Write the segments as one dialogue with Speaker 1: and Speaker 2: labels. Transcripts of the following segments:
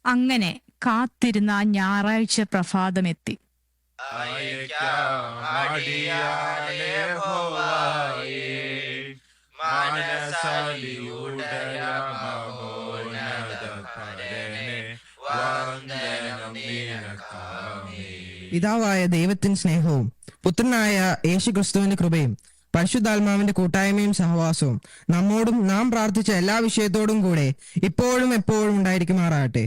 Speaker 1: അങ്ങനെ കാത്തിരുന്ന ഞായറാഴ്ച പ്രഭാതമെത്തി.
Speaker 2: പിതാവായ ദൈവത്തിന്റെ സ്നേഹവും പുത്രനായ യേശുക്രിസ്തുവിന്റെ കൃപയും പരിശുദ്ധാത്മാവിന്റെ കൂട്ടായ്മയും സഹവാസവും നമ്മോടും നാം പ്രാർത്ഥിച്ച എല്ലാ വിഷയത്തോടും കൂടെ ഇപ്പോഴും എപ്പോഴും ഉണ്ടായിരിക്കുമാറാകട്ടെ.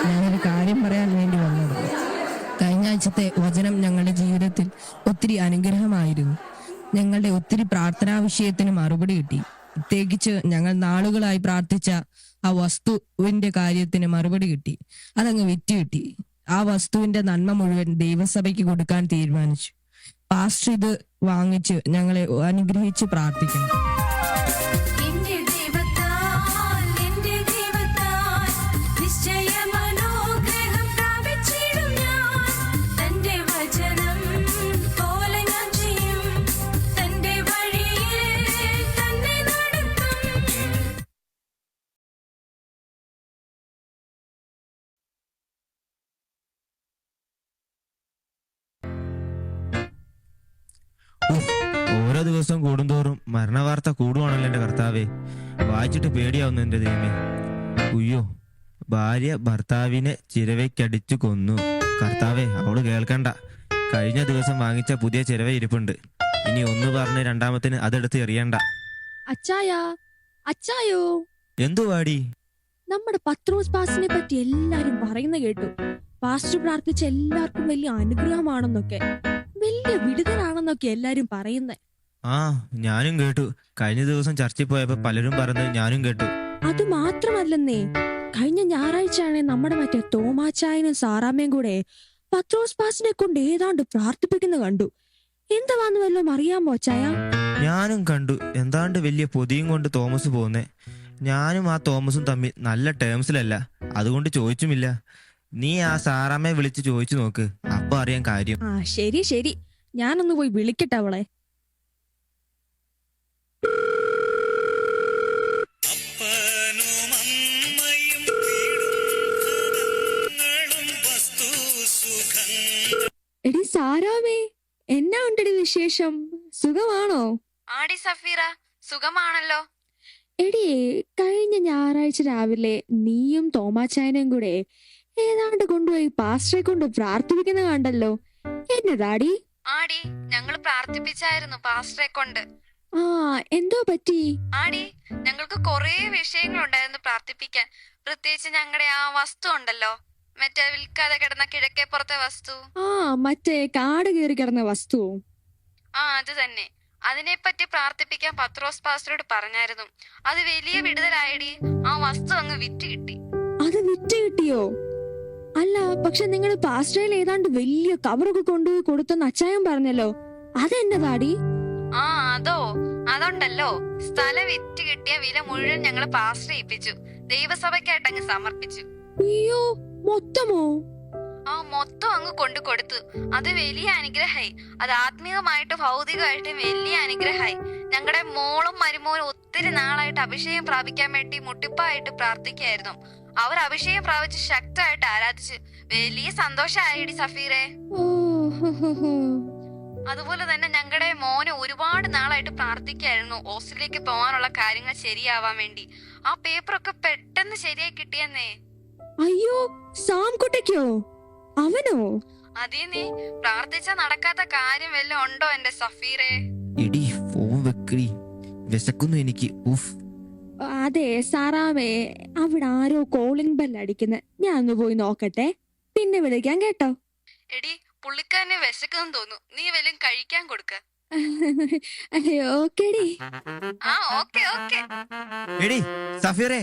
Speaker 3: ഞാനൊരു കാര്യം പറയാൻ വേണ്ടി വന്നത്. കഴിഞ്ഞ ആഴ്ചത്തെ വചനം ഞങ്ങളുടെ ജീവിതത്തിൽ ഒത്തിരി അനുഗ്രഹമായിരുന്നു. ഞങ്ങളുടെ ഒത്തിരി പ്രാർത്ഥനാ വിഷയത്തിന് മറുപടി കിട്ടി. പ്രത്യേകിച്ച് ഞങ്ങൾ നാളുകളായി പ്രാർത്ഥിച്ച ആ വസ്തുവിന്റെ കാര്യത്തിന് മറുപടി കിട്ടി. അതങ്ങ് വിറ്റ് കിട്ടി. ആ വസ്തുവിന്റെ നന്മ മുഴുവൻ ദൈവസഭയ്ക്ക് കൊടുക്കാൻ തീരുമാനിച്ചു. പാസ്റ്റർ ഇത് വാങ്ങിച്ച് ഞങ്ങളെ അനുഗ്രഹിച്ച് പ്രാർത്ഥിക്കണം.
Speaker 4: ഓരോ ദിവസം കൂടുന്തോറും മരണവാർത്ത കൂടുവാണല്ലോ എന്റെ കർത്താവേ. വായിച്ചിട്ട് പേടിയാവുന്നു എന്റെ ദൈവമേ. ഉയ്യോ, ഭാര്യ ഭർത്താവിനെ ചിരവയ്ക്കടിച്ചു കൊന്നു. കർത്താവേ, അവള് കേൾക്കണ്ട. കഴിഞ്ഞ ദിവസം വാങ്ങിച്ച പുതിയ ചിരവ ഇരിപ്പുണ്ട്. ഇനി ഒന്ന് പറഞ്ഞ് രണ്ടാമത്തിന് അതെടുത്ത് എറിയണ്ട.
Speaker 5: അച്ചായോ,
Speaker 4: എന്തു വാടി?
Speaker 5: നമ്മുടെ പത്രോസ് പാസ്റ്ററിനെ പറ്റി എല്ലാരും പറയുന്ന കേട്ടു. പാസ്റ്റർ പ്രാർത്ഥിച്ച എല്ലാവർക്കും വലിയ അനുഗ്രഹമാണെന്നൊക്കെ, വലിയ വിടുതലാണെന്നൊക്കെ എല്ലാരും പറയുന്നേ.
Speaker 4: ആ, ഞാനും കേട്ടു. കഴിഞ്ഞ ദിവസം ചർച്ചിൽ പോയപ്പോ പലരും പറഞ്ഞത് ഞാനും കേട്ടു.
Speaker 5: അത് മാത്രമല്ലെന്നേ, കഴിഞ്ഞ ഞായറാഴ്ചയാണെ നമ്മുടെ മറ്റേ തോമാച്ചായനും സാറാമ്മയും കൂടെ പത്രോസ് പാസ്റ്ററിനെ കൊണ്ട് ഏതാണ്ട് പ്രാർത്ഥിപ്പിക്കുന്ന കണ്ടു. എന്താന്ന് വല്ലതും അറിയാമോ ചായ?
Speaker 4: ഞാനും കണ്ടു. എന്താണ്ട് വലിയ പൊതിയും കൊണ്ട് തോമസ് പോകുന്നേ. ഞാനും ആ തോമസും തമ്മിൽ നല്ല ടേംസിലല്ല, അതുകൊണ്ട് ചോദിച്ചുമില്ല. നീ ആ സാറാമ്മയെ വിളിച്ച് ചോദിച്ചു നോക്ക്, അപ്പൊ അറിയാൻ കാര്യം.
Speaker 5: ആ ശരി ശരി, ഞാനൊന്ന് പോയി വിളിക്കട്ടെ അവളെ. എടി സാറാമേ, എന്നാ ഉണ്ടടി വിശേഷം? സുഖമാണോ?
Speaker 6: ആടി സഫീറ, സുഖമാണല്ലോ.
Speaker 5: എടി, കഴിഞ്ഞ ഞായറാഴ്ച രാവിലെ നീയും തോമാച്ചായനും കൂടെ ഏതാണ്ട് കൊണ്ടുപോയി പാസ്റ്ററെ കൊണ്ട് പ്രാർത്ഥിപ്പിക്കുന്ന കണ്ടല്ലോ. എന്നതാടി?
Speaker 6: ആടി, ഞങ്ങൾ പ്രാർത്ഥിപ്പിച്ചായിരുന്നു പാസ്റ്ററെ കൊണ്ട്.
Speaker 5: ആ, എന്തോ പറ്റി?
Speaker 6: ആടി, ഞങ്ങൾക്ക് കൊറേ വിഷയങ്ങളുണ്ടായിരുന്നു പ്രാർത്ഥിപ്പിക്കാൻ. പ്രത്യേകിച്ച് ഞങ്ങളുടെ ആ വസ്തു ഉണ്ടല്ലോ, മറ്റേ വിൽക്കാതെ കിടന്ന കിഴക്കേപ്പുറത്തെ വസ്തു.
Speaker 5: ആ, മറ്റേ കാട് കയറി കിടന്ന വസ്തു.
Speaker 6: ആ, അത് തന്നെ. അതിനെപ്പറ്റി പ്രാർത്ഥിപ്പിക്കാൻ പത്രോസ് പാസ്റ്ററോട് പറഞ്ഞായിരുന്നു. അത് വലിയ വിടുതലായടി. ആ വസ്തു അങ്ങ് വിറ്റ് കിട്ടി.
Speaker 5: അത് വിറ്റ് കിട്ടിയോ? അല്ല, പക്ഷെ നിങ്ങൾ പാസ്റ്ററയിൽ ഏതാണ്ട് വലിയ കവറൊക്കെ കൊണ്ടുപോയി കൊടുത്തെന്ന് അച്ചായൻ പറഞ്ഞല്ലോ. അതെന്നതാടി?
Speaker 6: ആ, അതുണ്ടല്ലോ, സ്ഥലം വിറ്റ് കിട്ടിയ വില മുഴുവൻ ഞങ്ങള് പാസ്റ്റർ ഏൽപ്പിച്ചു. ദൈവസഭയ്ക്കായിട്ട് അങ്ങ് സമർപ്പിച്ചു.
Speaker 5: അയ്യോ, മൊത്തമോ?
Speaker 6: ആ, മൊത്തം അങ്ങ് കൊണ്ടു കൊടുത്തു. അത് വലിയ അനുഗ്രഹായി. അത് ആത്മീയമായിട്ടും ഭൗതികമായിട്ടും വലിയ അനുഗ്രഹായി. ഞങ്ങളുടെ മോളും മരുമോനും ഒത്തിരി നാളായിട്ട് അഭിഷേകം പ്രാപിക്കാൻ വേണ്ടി മുട്ടിപ്പായിട്ട് പ്രാർത്ഥിക്കായിരുന്നു. അവർ അഭിഷേകം പ്രാപിച്ച് ശക്തമായിട്ട് ആരാധിച്ച് വലിയ സന്തോഷായിടി സഫീറെ. അതുപോലെ തന്നെ ഞങ്ങളുടെ മോന് ഒരുപാട് നാളായിട്ട് പ്രാർത്ഥിക്കായിരുന്നു ഓസ്ട്രേലിയക്ക് പോകാനുള്ള കാര്യങ്ങൾ ശരിയാവാൻ വേണ്ടി. ആ പേപ്പറൊക്കെ പെട്ടെന്ന് ശരിയായി കിട്ടിയെന്നേ.
Speaker 5: അയ്യോ, സാംകുട്ടിക്കോ? അവനോ?
Speaker 6: അതേ, നീ പ്രാർത്ഥിച്ച നടക്കാത്ത കാര്യം വല്ലതും ഉണ്ടോ എന്റെ സഫീറെ?
Speaker 4: എടി, ഫോൺ വെക്കടി, വിശക്കുന്നു എനിക്ക്.
Speaker 5: അതെ സാറാമേ, അവിടെ ആരോ കോളിംഗ് ബെൽ അടിക്കുന്ന. ഞാൻ ഒന്ന് പോയി നോക്കട്ടെ, പിന്നെ വിളിക്കാൻ കേട്ടോ.
Speaker 6: എടി, പുള്ളിക്കാരനെ വിശക്കുന്നു തോന്നുന്നു. നീ വല്ലതും കഴിക്കാൻ കൊടുക്ക.
Speaker 5: ഓക്കേടി.
Speaker 6: ആ, ഓക്കെ.
Speaker 4: എടി സഫീറെ,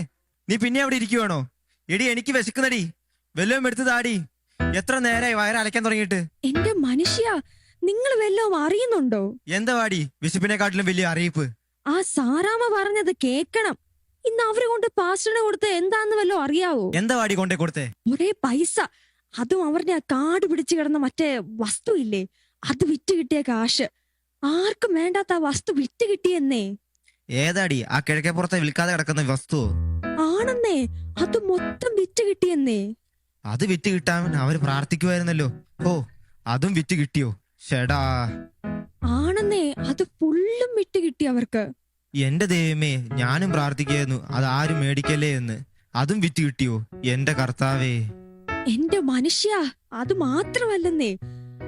Speaker 4: നീ പിന്നെ അവിടെ ഇരിക്കുവാണോ? എടി, എനിക്ക് വിശക്കുന്നടി, വല്ലതും എടുത്തതാടി. എത്ര നേരമായി വയറലയ്ക്കാൻ തുടങ്ങിയിട്ട്.
Speaker 5: എന്റെ മനുഷ്യ, നിങ്ങൾ വല്ലതും അറിയുന്നുണ്ടോ?
Speaker 4: എന്താ വാടി വിശപ്പിനെക്കാട്ടിലും വലിയ അറിയിപ്പ്?
Speaker 5: ആ സാറാമ പറഞ്ഞത് കേക്കണം. ഇന്ന് അവരെ കൊണ്ട് പാസ്റ്ററിനെ കൊടുത്ത് എന്താന്ന് വല്ലതും അറിയാവോ?
Speaker 4: എന്താ വാടി കൊണ്ടേ കൊടുത്തേ?
Speaker 5: ഒരേ പൈസ, അതും അവരുടെ ആ കാട് പിടിച്ചു കിടന്ന മറ്റേ വസ്തു ഇല്ലേ, അത് വിറ്റ് കിട്ടിയ കാശ്. ആർക്കും വേണ്ടാത്ത ആ വസ്തു വിറ്റ് കിട്ടിയെന്നേ.
Speaker 4: ഏതാടി ആ കിഴക്കേപ്പുറത്തെ വിൽക്കാതെ കിടക്കുന്ന വസ്തു?
Speaker 5: ആണെന്നേ, അത് മൊത്തം വിറ്റ് കിട്ടിയെന്നേ.
Speaker 4: അത് വിറ്റ് കിട്ടാൻ അവര് പ്രാർത്ഥിക്കുമായിരുന്നല്ലോ. ഓ, അതും വിറ്റ് കിട്ടിയോ? ഷെടാ.
Speaker 5: ആണെന്നേ, അത് ഫുള്ളും വിറ്റ് കിട്ടി അവർക്ക്.
Speaker 4: എന്റെ ദൈവമേ, ഞാനും പ്രാർത്ഥിക്കായിരുന്നു അത് ആരും മേടിക്കല്ലേ എന്ന്. അതും വിറ്റ് കിട്ടിയോ? എന്റെ കർത്താവേ.
Speaker 5: എന്റെ മനുഷ്യ, അത് മാത്രമല്ലെന്നേ,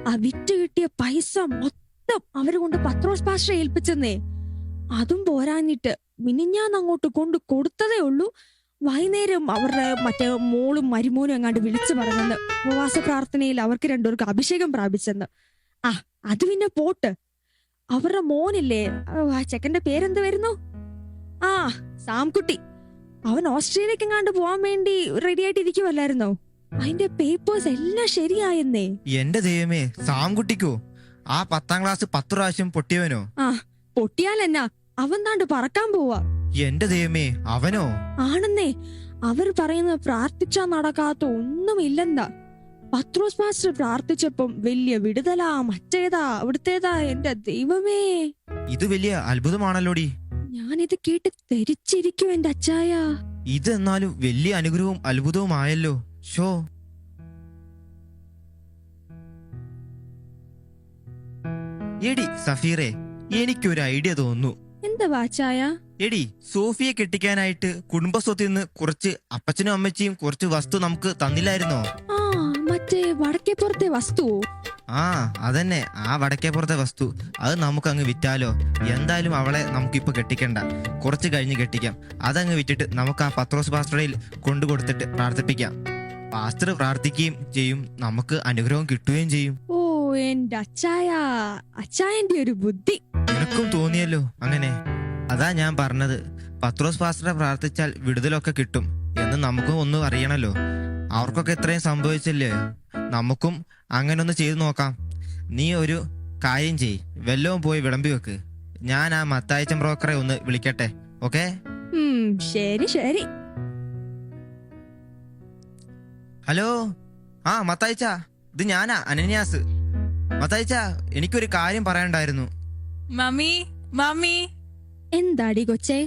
Speaker 5: ആ വിറ്റ് കിട്ടിയ പൈസ മൊത്തം അവര് കൊണ്ട് പത്രോസ് പാസ്റ്ററെ ഏൽപ്പിച്ചെന്നേ. അതും പോരാഞ്ഞിട്ട് മിനിഞ്ഞാന്ന് അങ്ങോട്ട് കൊണ്ട് കൊടുത്തതേ ഉള്ളൂ. വൈകുന്നേരം അവരുടെ മറ്റേ മോളും മരുമോനും എങ്ങാണ്ട് വിളിച്ചു പറഞ്ഞെന്ന് ഉപവാസ പ്രാർത്ഥനയിൽ അവർക്ക് രണ്ടുപേർക്ക് അഭിഷേകം പ്രാപിച്ചെന്ന്. ആ, അത് പിന്നെ പോട്ട്. അവരുടെ മോനില്ലേ, ആ ചെക്കന്റെ പേരെന്ത് വരുന്നു? ആ, സാംകുട്ടി. അവൻ ഓസ്ട്രേലിയക്ക് എങ്ങാണ്ട് പോവാൻ വേണ്ടി റെഡി ആയിട്ടിരിക്കുവല്ലായിരുന്നോ? അതിന്റെ പേപ്പേഴ്സ് എല്ലാം ശരിയായെന്നേ.
Speaker 4: എന്റെ ദൈവമേ, സാംകുട്ടിക്കോ? ആ 10ാം ക്ലാസ് 10 പ്രാവശ്യം പൊട്ടിയവനോ?
Speaker 5: ആ, പൊട്ടിയാലെന്നാ, അവൻ താണ്ട് പറക്കാൻ പോവാ.
Speaker 4: എന്റെ ദൈവമേ, അവനോ?
Speaker 5: ആണെന്നേ, അവർ പറയുന്നത് പ്രാർത്ഥിച്ചാ നടക്കാത്ത ഒന്നുമില്ലെന്താ. പത്രോസ് പാസ്റ്റർ പ്രാർത്ഥിച്ചപ്പം വലിയ വിടുതലാ, മറ്റേതാ അവിടുത്തേതാ. എന്റെ ദൈവമേ,
Speaker 4: ഇത് വലിയ അത്ഭുതമാണല്ലോടി.
Speaker 5: ഞാനിത് കേട്ട് തെരിച്ചിരിക്കും എന്റെ അച്ചായ.
Speaker 4: ഇത് എന്നാലും വലിയ അനുഗ്രഹവും അത്ഭുതവുമായല്ലോ. ഷോ. എടി സഫീറെ, എനിക്കൊരു ഐഡിയ തോന്നുന്നു.
Speaker 5: എന്താ വാച്ചായ?
Speaker 4: എടി, സോഫിയെ കെട്ടിക്കാനായിട്ട് കുടുംബസ്വത്തിൽ നിന്ന് കുറച്ച് അപ്പച്ചനും അമ്മച്ചിയും കുറച്ച് വസ്തു നമുക്ക് തന്നില്ലായിരുന്നോ?
Speaker 5: ആ, മറ്റേ വടക്കേപ്പുറത്തെ വസ്തുവോ?
Speaker 4: ആ, അതന്നെ, ആ വടക്കേപ്പുറത്തെ വസ്തു. അത് നമുക്ക് അങ്ങ് വിറ്റാലോ? എന്തായാലും അവളെ നമുക്കിപ്പൊ കെട്ടിക്കണ്ട, കുറച്ച് കഴിഞ്ഞ് കെട്ടിക്കാം. അതങ്ങ് വിറ്റിട്ട് നമുക്ക് ആ പത്രോസ് പാസ്റ്ററയിൽ കൊണ്ടുകൊടുത്തിട്ട് പ്രാർത്ഥിപ്പിക്കാം. പാസ്റ്റർ പ്രാർത്ഥിക്കുകയും ചെയ്യും, നമുക്ക് അനുഗ്രഹം കിട്ടുകയും ചെയ്യും.
Speaker 5: ഓ, എന്റെ അച്ചായ, അച്ചായന്റെ ഒരു ബുദ്ധി.
Speaker 4: നിനക്കും തോന്നിയല്ലോ അങ്ങനെ. അതാ ഞാൻ പറഞ്ഞത്, പത്രോസ് പാസ്റ്ററെ പ്രാർത്ഥിച്ചാൽ വിടുതലൊക്കെ കിട്ടും എന്ന് നമുക്കും ഒന്ന് അറിയണല്ലോ. അവർക്കൊക്കെ ഇത്രയും സംഭവിച്ചില്ലേ, നമുക്കും അങ്ങനെ ഒന്ന് ചെയ്തു നോക്കാം. നീ ഒരു കാര്യം ചെയ്, വല്ലവും പോയി വിളമ്പി വെക്ക്. ഞാൻ ആ മത്തായിച്ചൻ ബ്രോക്കറെ ഒന്ന് വിളിക്കട്ടെ. ഓക്കെ?
Speaker 5: ശരി ശരി.
Speaker 4: ഹലോ, ആ മത്തായിച്ച, ഇത് ഞാനാ, അനന്യാസ്. മത്തായിച്ച, എനിക്കൊരു കാര്യം പറയാനുണ്ടായിരുന്നു.
Speaker 1: മമ്മി, മമ്മി,
Speaker 5: എന്താടി കൊച്ചേ?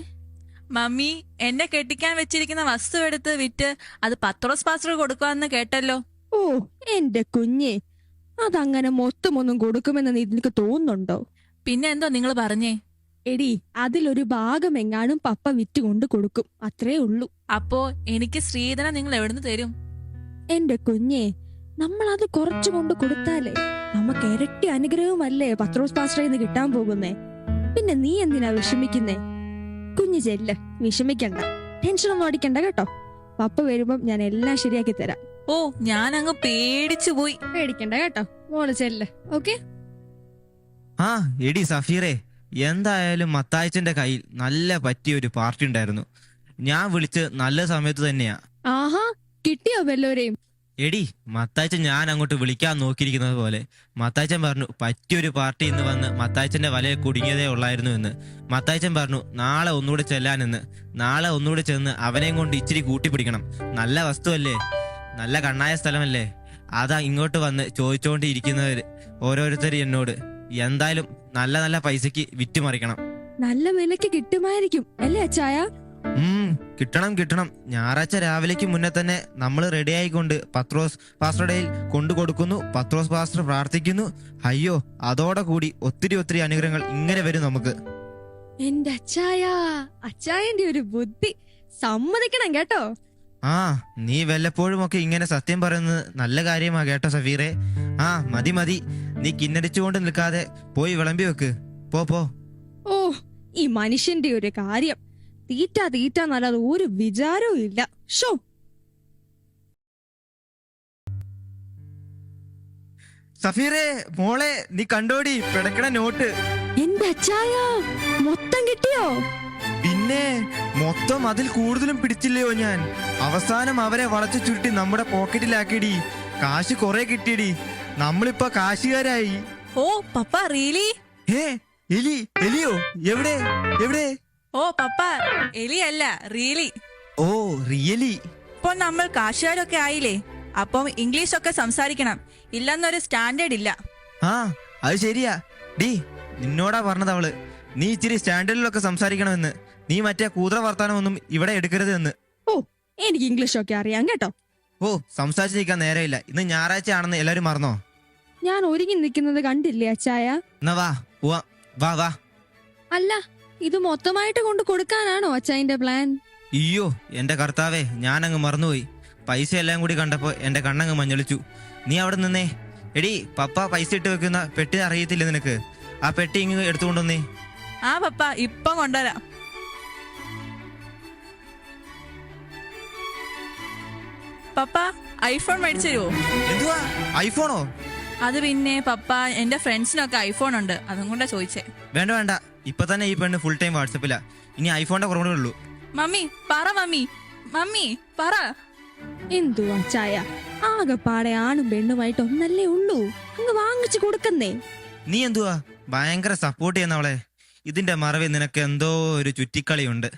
Speaker 1: മമ്മി, എന്നെ കെട്ടിക്കാൻ വെച്ചിരിക്കുന്ന വസ്തു എടുത്ത് വിറ്റ് അത് പത്രോസ് പാസ്റ്റർ കൊടുക്കാന്ന് കേട്ടല്ലോ.
Speaker 5: ഓ, എന്റെ കുഞ്ഞെ, അതങ്ങനെ മൊത്തമൊന്നും കൊടുക്കുമെന്ന് നിനക്ക് തോന്നുന്നുണ്ടോ?
Speaker 1: പിന്നെ എന്തോ നിങ്ങൾ പറഞ്ഞേ?
Speaker 5: എടി, അതിലൊരു ഭാഗം എങ്ങാനും പപ്പ വിറ്റുകൊണ്ട് കൊടുക്കും, അത്രേ ഉള്ളൂ.
Speaker 1: അപ്പോ എനിക്ക് സ്ത്രീധനം നിങ്ങൾ എവിടുന്ന് തരും?
Speaker 5: എന്റെ കുഞ്ഞെ, നമ്മൾ അത് കുറച്ചു കൊണ്ട് കൊടുത്താലേ നമുക്ക് ഇരട്ടി അനുഗ്രഹമല്ലേ പത്രോസ് പാസ്റ്ററിൽ നിന്ന് കിട്ടാൻ പോകുന്നേ. പിന്നെ നീ എന്തിനാ വിഷമിക്കുന്നേ? കുഞ്ഞു ചെല്ല്, വിഷമിക്കണ്ട, ടെൻഷനൊന്നും അടിക്കണ്ട കേട്ടോ. പപ്പ വരുമ്പം ഞാൻ എല്ലാം ശരിയാക്കി തരാം.
Speaker 1: ഓ, ഞാൻ അങ്ങ് പേടിച്ചു പോയി.
Speaker 5: പേടിക്കണ്ട കേട്ടോ, മോള് ചെല്ല്. ഓക്കെ?
Speaker 4: ആ, എടി സഫീറെ, എന്തായാലും മത്തായിച്ചന്റെ കയ്യിൽ നല്ല പറ്റിയ ഒരു പാർട്ടി ഉണ്ടായിരുന്നു. ഞാൻ വിളിച്ച് നല്ല സമയത്ത് തന്നെയാ.
Speaker 5: ആഹാ, കിട്ടിയോ വല്ലോരെയും?
Speaker 4: എടി, മത്തായിച്ചൻ ഞാൻ അങ്ങോട്ട് വിളിക്കാൻ നോക്കിയിരിക്കുന്നത് പോലെ മത്തായിച്ചൻ പറഞ്ഞു പറ്റിയൊരു പാർട്ടി ഇന്ന് വന്ന് മത്തായിച്ചന്റെ വലയിൽ കുടുങ്ങിയതേ ഉള്ളായിരുന്നു എന്ന്. മത്തായിച്ചൻ പറഞ്ഞു നാളെ ഒന്നുകൂടെ ചെല്ലാനെന്ന്. നാളെ ഒന്നുകൂടെ ചെന്ന് അവനെയും കൊണ്ട് ഇച്ചിരി കൂട്ടിപ്പിടിക്കണം. നല്ല വസ്തുവല്ലേ, നല്ല കണ്ണായ സ്ഥലമല്ലേ. അതാ ഇങ്ങോട്ട് വന്ന് ചോദിച്ചോണ്ടിരിക്കുന്നവര് ഓരോരുത്തർ എന്നോട്. എന്തായാലും നല്ല നല്ല പൈസക്ക് വിറ്റുമറിക്കണം.
Speaker 5: നല്ല വിലക്ക് കിട്ടുമായിരിക്കും അല്ലേ അച്ചായ?
Speaker 4: കിട്ടണം കിട്ടണം. ഞായറാഴ്ച രാവിലേക്ക് മുന്നേ തന്നെ നമ്മൾ റെഡി ആയിക്കൊണ്ട് പത്രോസ് പാസ്റ്ററുടെ കൊണ്ടു കൊടുക്കുന്നു. പത്രോസ് പാസ്റ്റർ പ്രാർത്ഥിക്കുന്നു. അയ്യോ, അതോടെ കൂടി ഒത്തിരി ഒത്തിരി അനുഗ്രഹങ്ങൾ ഇങ്ങനെ വരും നമുക്ക്.
Speaker 5: എന്റെ അച്ചായ, അച്ചായന്റെ ഒരു ബുദ്ധി സമ്മതിക്കണം കേട്ടോ.
Speaker 4: ആ, നീ വല്ലപ്പോഴും ഒക്കെ ഇങ്ങനെ സത്യം പറയുന്നത് നല്ല കാര്യമാ കേട്ടോ സഫീറെ. ആ, മതി മതി, നീ കിന്നരിച്ചുകൊണ്ട് നിൽക്കാതെ പോയി വിളമ്പി വെക്ക്. പോ.
Speaker 5: ഓ, ഈ മനുഷ്യന്റെ ഒരു കാര്യം, തീറ്റ നല്ലത് ഒരു വിചാരവും ഇല്ല. ഷോ.
Speaker 4: സഫീറെ മോളെ, നീ കണ്ടോടി പിടക്കണ നോട്ട്?
Speaker 5: എന്റെ അച്ചായ, മൊത്തം കിട്ടിയോ?
Speaker 4: പിന്നെ മൊത്തം, അതിൽ കൂടുതലും പിടിച്ചില്ലയോ ഞാൻ. അവസാനം അവരെ വളച്ചു ചുരുട്ടി നമ്മുടെ പോക്കറ്റിലാക്കിയടി. കാശ് കുറെ കിട്ടിയടി. നമ്മളിപ്പോ കാശുകാരായി.
Speaker 1: ഓ പപ്പ, റിയലി?
Speaker 4: എലിയോ? എവിടെ എവിടെ?
Speaker 1: ഓ പപ്പ, എലിയല്ല, റിയലി.
Speaker 4: ഓ, റിയലി?
Speaker 1: ഇപ്പൊ നമ്മൾ കാശുകാരൊക്കെ ആയില്ലേ, അപ്പം ഇംഗ്ലീഷ് ഒക്കെ സംസാരിക്കണം. ഇല്ലെന്നൊരു സ്റ്റാൻഡേർഡ് ഇല്ല.
Speaker 4: ആ, അത് ശരിയാ. ഡി, നിന്നോടാ പറഞ്ഞത് അവള്. നീ ഇച്ചിരി സ്റ്റാൻഡേർഡിലൊക്കെ സംസാരിക്കണമെന്ന്. നീ മറ്റേ കൂതറ വർത്താനമൊന്നും ഇവിടെ എടുക്കരുത് എന്ന്.
Speaker 5: ഓ, എനിക്ക് ഇംഗ്ലീഷൊക്കെ അറിയാം കേട്ടോ.
Speaker 4: ഓ, സംസാരിച്ചിരിക്കാൻ നേരമില്ല. ഇന്ന് ഞായറാഴ്ച ആണെന്ന് എല്ലാരും മറന്നോ?
Speaker 5: ഞാൻ ഒരുങ്ങി നിൽക്കുന്നത് കണ്ടില്ലേ അച്ചായ?
Speaker 4: എന്നാ വാ പോവാം. വാ വാ.
Speaker 5: അല്ല, ഇത് മൊത്തമായിട്ട് കൊണ്ട് കൊടുക്കാനാണോ അച്ചായന്റെ പ്ലാൻ?
Speaker 4: അയ്യോ എന്റെ കർത്താവേ, ഞാനങ്ങ് മറന്നുപോയി. പൈസ എല്ലാം കൂടി കണ്ടപ്പോ എന്റെ കണ്ണങ്ങ് മഞ്ഞളിച്ചു. നീ അവിടെ നിന്നേ. എടി, പപ്പ പൈസ ഇട്ട് വെക്കുന്ന പെട്ടി അറിയത്തില്ല നിനക്ക്? ആ പെട്ടി ഇങ്ങ് എടുത്തുകൊണ്ടുവന്നേ.
Speaker 1: ആ പപ്പ ഇപ്പം കൊണ്ടുവരാം. പപ്പ ഐഫോൺ മേടിച്ചു തരുമോ?
Speaker 4: എന്തുവാ, ഐഫോണോ?
Speaker 1: അത് പിന്നെ പപ്പ, എന്റെ ഫ്രണ്ട്സിനൊക്കെ ഐഫോൺ ഉണ്ട്, അതും കൊണ്ടാ ചോദിച്ചേ.
Speaker 4: വേണ്ട വേണ്ട, ഇപ്പൊ തന്നെ ഈ പെണ്ണ് ഫുൾ ടൈം വാട്സപ്പിലാ. ഇനി ഐഫോണിന്റെ കുറവേ ഉള്ളൂ.
Speaker 1: മമ്മി പറ, മമ്മി മമ്മി പറ.
Speaker 5: എന്തു അച്ചായ, ആകെപ്പാടെ ആണും പെണ്ണുമായിട്ട് ഒന്നല്ലേ ഉള്ളൂ, അങ്ങ് വാങ്ങിച്ചു കൊടുക്കുന്നേ.
Speaker 4: നീ എന്തുവാ ഭയങ്കര സപ്പോർട്ട് ചെയ്യുന്നവളെ? ഇതിന്റെ മറവിൽ നിനക്ക് എന്തോ ഒരു ചുറ്റിക്കളിയുണ്ട്.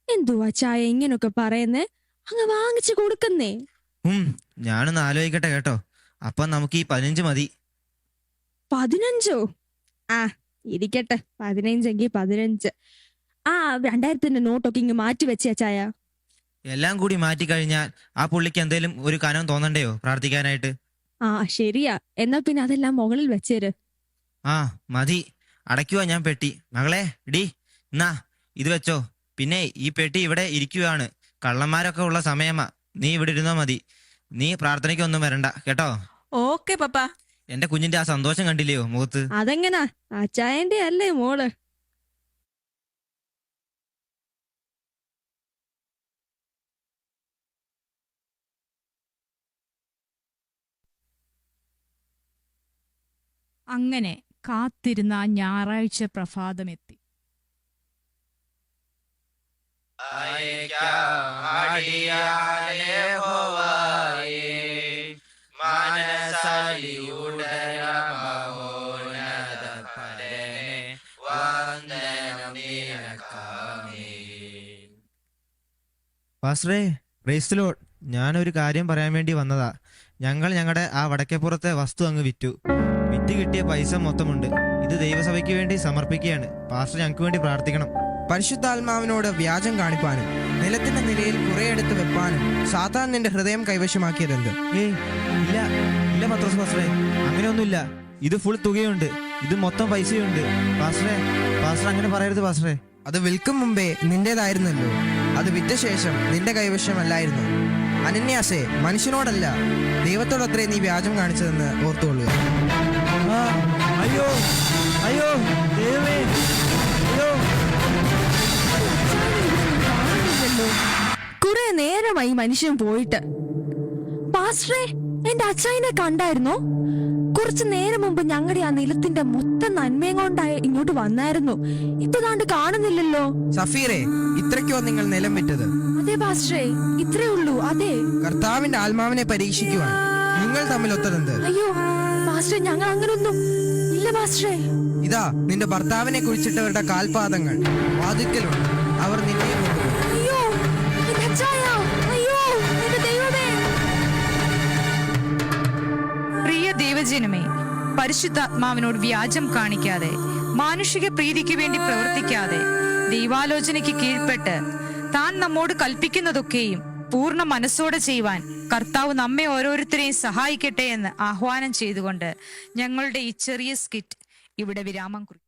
Speaker 5: എന്തു അച്ചായ ഇങ്ങനൊക്കെ പറയുന്നേ? അങ്ങ് വാങ്ങിച്ചു കൊടുക്കുന്നേ.
Speaker 4: ഞാനൊന്ന് ആലോചിക്കട്ടെ കേട്ടോ. അപ്പൊ നമുക്ക് ഈ 15 മതി.
Speaker 5: 15? ആ ഇരിക്കട്ടെ, 15എങ്കിൽ 15. ആ 2000ന്റെ നോട്ടൊക്കെ ഇങ്ങ് മാറ്റി വെച്ചേ അച്ചായ.
Speaker 4: എല്ലാം കൂടി മാറ്റി കഴിഞ്ഞാൽ ആ പുള്ളിക്ക് എന്തേലും ഒരു കനം തോന്നണ്ടയോ പ്രാർത്ഥിക്കാനായിട്ട്?
Speaker 5: ആ ശരിയാ, എന്നാ പിന്നെ അതെല്ലാം മുകളിൽ വെച്ചേര്.
Speaker 4: ആ മതി, അടയ്ക്കുവാ ഞാൻ പെട്ടി. മകളെ ഡി, എന്നാ ഇത് വെച്ചോ. പിന്നെ ഈ പെട്ടി ഇവിടെ ഇരിക്കുവാണ്, കള്ളന്മാരൊക്കെ ഉള്ള സമയമാ. നീ ഇവിടെ ഇരുന്നാ മതി. നീ പ്രാർത്ഥനയ്ക്കൊന്നും വരണ്ട കേട്ടോ.
Speaker 1: ഓക്കെ പപ്പ.
Speaker 4: എന്റെ കുഞ്ഞിന്റെ ആ സന്തോഷം കണ്ടില്ലയോ മുഖത്ത്?
Speaker 5: അതെങ്ങനാ, അച്ചായന്റെ അല്ലേ മോള്?
Speaker 7: അങ്ങനെ കാത്തിരുന്ന ആ ഞായറാഴ്ച പ്രഭാതമെത്തി.
Speaker 4: പാസ്റ്ററേ, പ്രൈസ് ദി ലോർഡ്. ഞാനൊരു കാര്യം പറയാൻ വേണ്ടി വന്നതാ. ഞങ്ങൾ ഞങ്ങളുടെ ആ വടക്കേപ്പുറത്തെ വസ്തു അങ്ങ് വിറ്റു കിട്ടിയ പൈസ മൊത്തമുണ്ട്. ഇത് ദൈവസഭയ്ക്ക് വേണ്ടി സമർപ്പിക്കുകയാണ്. പാസ്റ്റർ ഞങ്ങൾക്ക് വേണ്ടി പ്രാർത്ഥിക്കണം.
Speaker 2: പരിശുദ്ധാത്മാവിനോട് വ്യാജം കാണിപ്പാനും നിലത്തിന്റെ നിലയിൽ കുറെയെടുത്ത് വെപ്പാനും സാത്താൻ നിന്റെ ഹൃദയം കൈവശമാക്കിയതെന്ത്?
Speaker 4: ഏയ് ഇല്ല ഇല്ല പത്രോസ് പാസ്റ്ററേ, അങ്ങനെയൊന്നുമില്ല. ഇത് ഫുൾ തുകയുണ്ട്, ഇത് മൊത്തം പൈസയുണ്ട്. പാസ്റ്റർ അങ്ങനെ പറയരുത് പാസ്റ്ററേ.
Speaker 2: അത് വിൽക്കും മുമ്പേ നിന്റേതായിരുന്നല്ലോ. അത് വിറ്റ ശേഷം നിന്റെ കൈവശമല്ലായിരുന്നു. അനന്യാസേ, മനുഷ്യനോടല്ല ദൈവത്തോടത്രേ നീ വ്യാജം കാണിച്ചതെന്ന് ഓർത്തുകൊള്ളുക.
Speaker 4: അയ്യോ അയ്യോ ദൈവമേ, അയ്യോ.
Speaker 5: കുറെ നേരമായി മനുഷ്യൻ പോയിട്ട്. പാസ്റ്ററേ, എന്റെ അച്ചായനെ കണ്ടായിരുന്നോ? കുറച്ചു നേരം മുമ്പ് ഞങ്ങളുടെ ആ നിലത്തിന്റെ മൊത്തം നന്മയും കൊണ്ടായി ഇങ്ങോട്ട് വന്നായിരുന്നു. ഇപ്പൊ താണ്ട് കാണുന്നില്ലല്ലോ.
Speaker 2: സഫീറെ, ഇത്രയ്ക്കോ നിങ്ങൾ നിലം വിറ്റത്?
Speaker 5: അതെ പാസ്റ്ററേ, ഇത്രേ ഉള്ളൂ. അതെ,
Speaker 2: കർത്താവിന്റെ ആത്മാവിനെ പരീക്ഷിക്കുവാൻ നിങ്ങൾ തമ്മിൽ ഒത്തതെന്ത്?
Speaker 5: അയ്യോ പാസ്റ്ററേ, ഞങ്ങൾ അങ്ങനൊന്നും ഇല്ല പാസ്റ്ററേ.
Speaker 2: ഇതാ നിന്റെ ഭർത്താവിനെ കുറിച്ചിട്ടവരുടെ കാൽപാദങ്ങൾ വാതിക്കലുണ്ട്. അവർ നിന്നെ കൊണ്ടുപോകും.
Speaker 5: അയ്യോ എന്റെ അച്ചായ, അയ്യോ എന്റെ ദൈവമേ.
Speaker 8: പ്രിയ ദൈവജനമേ, പരിശുദ്ധാത്മാവിനോട് വ്യാജം കാണിക്കാതെ, മാനുഷിക പ്രീതിക്ക് വേണ്ടി പ്രവർത്തിക്കാതെ, ദൈവാലോചനയ്ക്ക് കീഴ്പ്പെട്ട് താൻ നമ്മോട് കൽപ്പിക്കുന്നതൊക്കെയും പൂർണ്ണ മനസ്സോടെ ചെയ്യുവാൻ കർത്താവ് നമ്മെ ഓരോരുത്തരെയും സഹായിക്കട്ടെ എന്ന് ആഹ്വാനം ചെയ്തുകൊണ്ട് ഞങ്ങളുടെ ഈ ചെറിയ സ്കിറ്റ് ഇവിടെ വിരാമം കുറിക്കും.